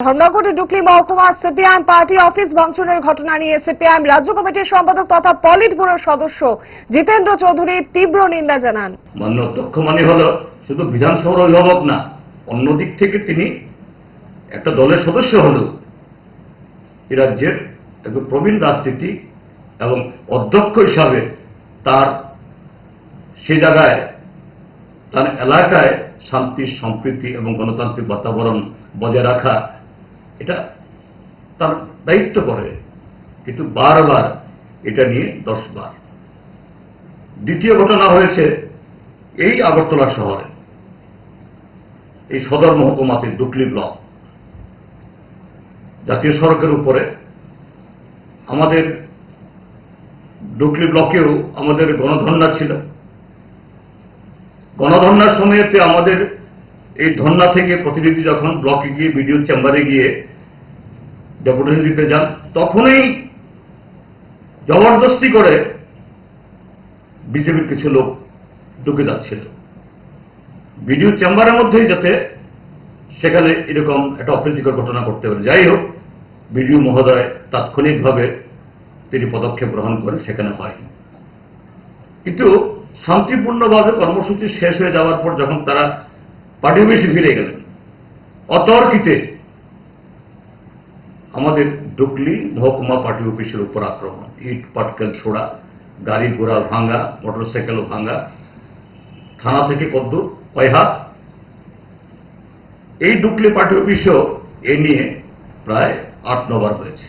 ধর্মনগরের ডুকলি মহকুমা CPIM party office ভাঙচুরের ঘটনা নিয়ে সিপিআইএম রাজ্য কমিটির সম্পাদক তথা পলিট ব্যুরোর সদস্য জিতেন্দ্র চৌধুরী তীব্র নিন্দা জানান। মাননীয় অধ্যক্ষ মানে হল শুধু বিধানসভার অভিভাবক না, অন্যদিক থেকে তিনি একটা দলের সদস্য হলেও এই রাজ্যের একজন প্রবীণ রাজনীতি এবং অধ্যক্ষ হিসাবে তার সে জায়গায় তার এলাকায় শান্তি সম্প্রীতি এবং গণতান্ত্রিক বাতাবরণ বজায় রাখা এটা তার দায়িত্ব করে, কিন্তু বারবার এটা নিয়ে 10 বার। দ্বিতীয় ঘটনা হয়েছে এই আগরতলা শহরে, এই সদর মহকুমাতে ডুকলি ব্লক জাতীয় সড়কের উপরে আমাদের ডুকলি ব্লকেও আমাদের গণধর্ণা ছিল। গণধর্ণার সময়তে আমাদের এই ধর্ণা থেকে প্রতিনিধি যখন ব্লকে গিয়ে বিডিও চেম্বারে গিয়ে ডেপুটেশন দিতে যান, তখনই জবরদস্তি করে বিজেপির কিছু লোক ঢুকে যাচ্ছিল বিডিও চেম্বারের মধ্যেই, যাতে সেখানে এরকম একটা অপ্রীতিকর ঘটনা করতে পারে। যাই হোক, বিডিও মহোদয় তাৎক্ষণিকভাবে তিনি পদক্ষেপ গ্রহণ করে সেখানে হয়নি। কিন্তু শান্তিপূর্ণভাবে কর্মসূচি শেষ হয়ে যাওয়ার পর যখন তারা পার্টি অফিসে ফিরে গেলেন, অতর্কিতে আমাদের ডুকলি মহকুমা পার্টি অফিসের উপর আক্রমণ, ইট পাটকেল ছোড়া, গাড়ি ঘোড়া ভাঙ্গা, মোটরসাইকেল ভাঙ্গা, থানা থেকে কদ্দূর কয়হাত। এই ডুকলি পার্টি অফিসেও এ নিয়ে প্রায় 8-9 বার হয়েছে।